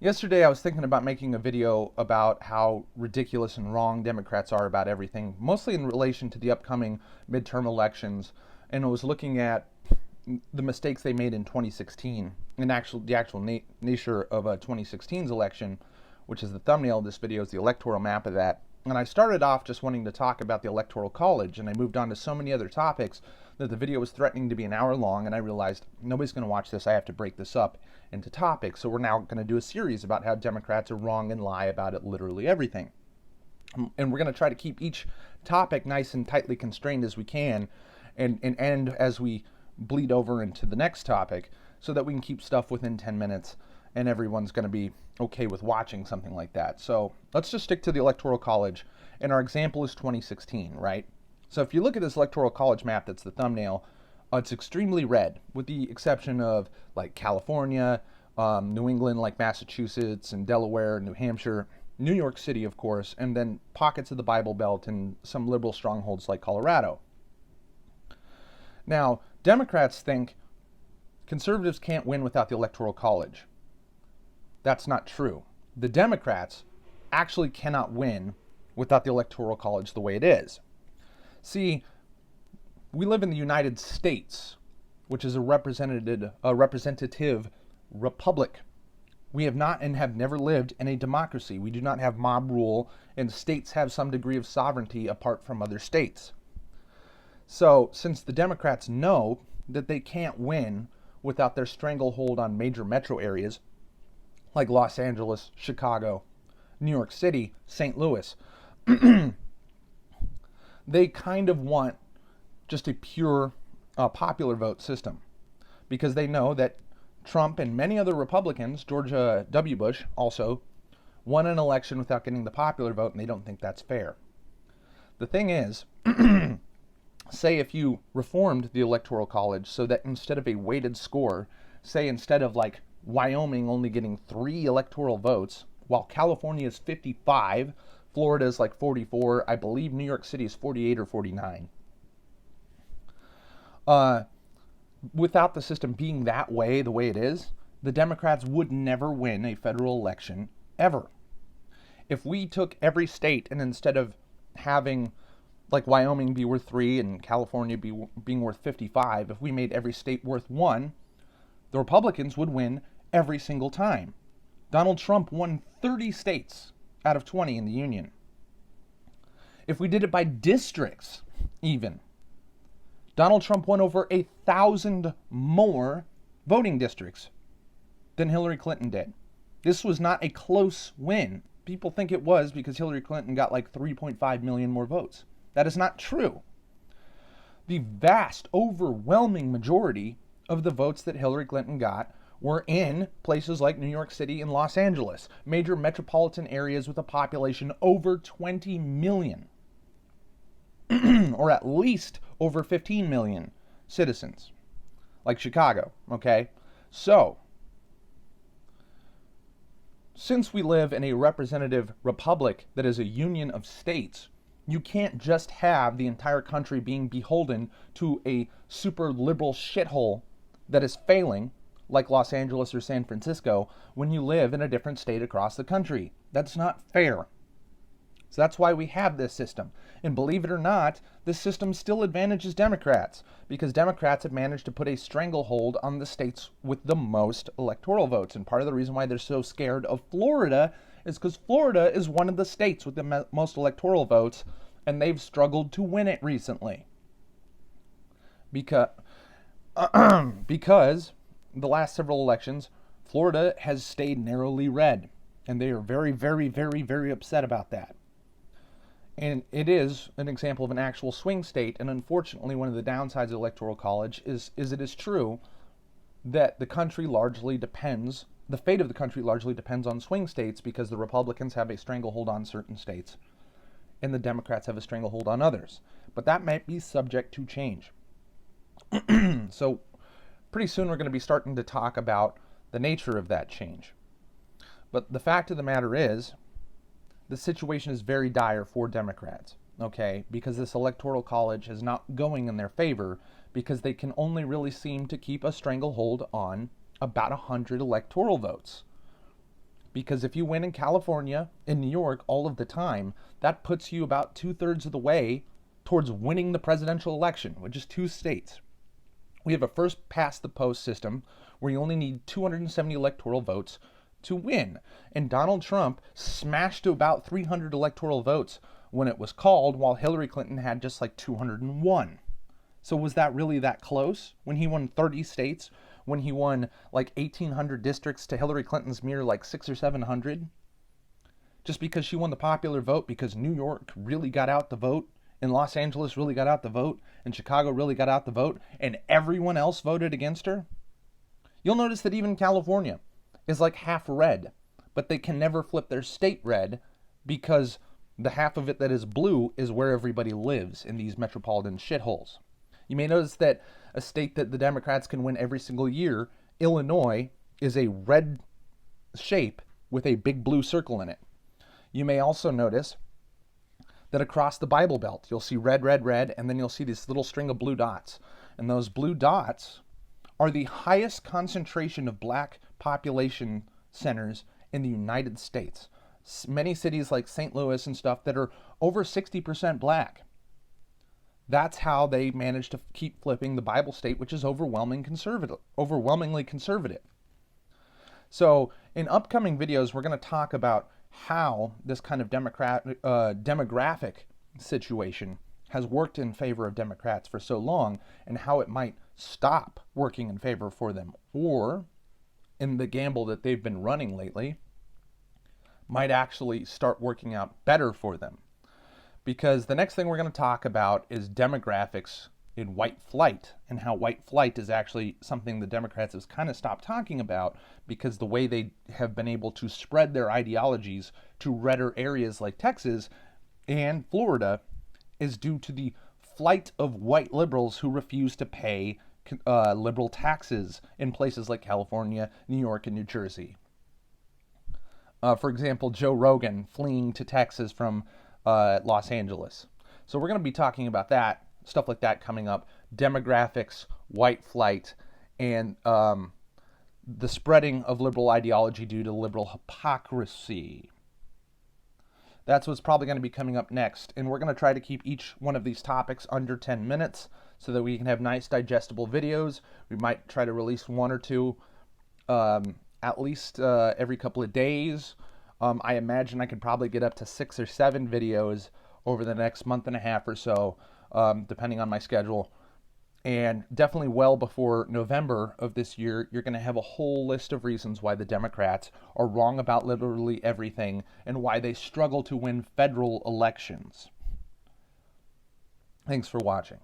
Yesterday, I was thinking about making a video about how ridiculous and wrong Democrats are about everything, mostly in relation to the upcoming midterm elections. And I was looking at the mistakes they made in 2016 and the actual nature of 2016's election, which is the thumbnail of this video, is the electoral map of that. And I started off just wanting to talk about the Electoral College, and I moved on to so many other topics that the video was threatening to be an hour long, and I realized nobody's going to watch this. I have to break this up into topics. So we're now going to do a series about how Democrats are wrong and lie about it, literally everything. And we're going to try to keep each topic nice and tightly constrained as we can, and as we bleed over into the next topic, so that we can keep stuff within 10 minutes and everyone's going to be okay with watching something like that. So let's just stick to the Electoral College, and our example is 2016, right? So if you look at this Electoral College map that's the thumbnail, it's extremely red, with the exception of like California, New England, like Massachusetts and Delaware, New Hampshire, New York City, of course, and then pockets of the Bible Belt and some liberal strongholds like Colorado. Now, Democrats think conservatives can't win without the Electoral College. That's not true. The Democrats actually cannot win without the Electoral College the way it is. See, we live in the United States, which is a representative republic. We have not and have never lived in a democracy. We do not have mob rule, and states have some degree of sovereignty apart from other states. So, since the Democrats know that they can't win without their stranglehold on major metro areas like Los Angeles, Chicago, New York City, St. Louis, they kind of want just a pure popular vote system, because they know that Trump and many other Republicans, George W. Bush also, won an election without getting the popular vote, and they don't think that's fair. The thing is, say if you reformed the Electoral College so that instead of a weighted score, say instead of like Wyoming only getting 3 electoral votes, while California is 55, Florida is like 44, I believe New York City is 48 or 49. Without the system being that way, the way it is, the Democrats would never win a federal election ever. If we took every state and instead of having like Wyoming be worth 3 and California being worth 55, if we made every state worth 1, the Republicans would win every single time. Donald Trump won 30 states out of 20 in the Union. If we did it by districts, even, Donald Trump won over 1,000 more voting districts than Hillary Clinton did. This was not a close win. People think it was because Hillary Clinton got like 3.5 million more votes. That is not true. The vast, overwhelming majority of the votes that Hillary Clinton got were in places like New York City and Los Angeles, major metropolitan areas with a population over 20 million, or at least over 15 million citizens, like Chicago, okay? So, since we live in a representative republic that is a union of states, you can't just have the entire country being beholden to a super liberal shithole that is failing, like Los Angeles or San Francisco, when you live in a different state across the country. That's not fair. So that's why we have this system. And believe it or not, this system still advantages Democrats, because Democrats have managed to put a stranglehold on the states with the most electoral votes. And part of the reason why they're so scared of Florida is because Florida is one of the states with the most electoral votes, and they've struggled to win it recently. Because the last several elections, Florida has stayed narrowly red, and they are very, very, very, very upset about that. And it is an example of an actual swing state, and unfortunately one of the downsides of the Electoral College is it is true that the fate of the country largely depends on swing states, because the Republicans have a stranglehold on certain states and the Democrats have a stranglehold on others. But that might be subject to change. So pretty soon we're going to be starting to talk about the nature of that change. But the fact of the matter is, the situation is very dire for Democrats, okay? Because this Electoral College is not going in their favor, because they can only really seem to keep a stranglehold on about 100 electoral votes. Because if you win in California, in New York, all of the time, that puts you about 2/3 of the way towards winning the presidential election, which is 2 states. We have a first past the post system where you only need 270 electoral votes to win. And Donald Trump smashed to about 300 electoral votes when it was called, while Hillary Clinton had just like 201. So was that really that close when he won 30 states? When he won like 1,800 districts to Hillary Clinton's mere like 600 or 700? Just because she won the popular vote, because New York really got out the vote, and Los Angeles really got out the vote, and Chicago really got out the vote, and everyone else voted against her? You'll notice that even California is like half red, but they can never flip their state red because the half of it that is blue is where everybody lives in these metropolitan shitholes. You may notice that a state that the Democrats can win every single year, Illinois, is a red shape with a big blue circle in it. You may also notice that across the Bible Belt, you'll see red, red, red, and then you'll see this little string of blue dots. And those blue dots are the highest concentration of black population centers in the United States. Many cities like St. Louis and stuff that are over 60% black. That's how they managed to keep flipping the Bible state, which is overwhelmingly conservative. So in upcoming videos, we're going to talk about how this kind of demographic situation has worked in favor of Democrats for so long, and how it might stop working in favor for them, or in the gamble that they've been running lately, might actually start working out better for them. Because the next thing we're going to talk about is demographics in white flight, and how white flight is actually something the Democrats have kind of stopped talking about, because the way they have been able to spread their ideologies to redder areas like Texas and Florida is due to the flight of white liberals who refuse to pay liberal taxes in places like California, New York, and New Jersey. For example, Joe Rogan fleeing to Texas from Los Angeles. So we're going to be talking about that, stuff like that coming up, demographics, white flight, and the spreading of liberal ideology due to liberal hypocrisy. That's what's probably going to be coming up next. And we're going to try to keep each one of these topics under 10 minutes so that we can have nice digestible videos. We might try to release one or two at least every couple of days. I imagine I could probably get up to 6 or 7 videos over the next month and a half or so, depending on my schedule. And definitely well before November of this year, you're going to have a whole list of reasons why the Democrats are wrong about literally everything, and why they struggle to win federal elections. Thanks for watching.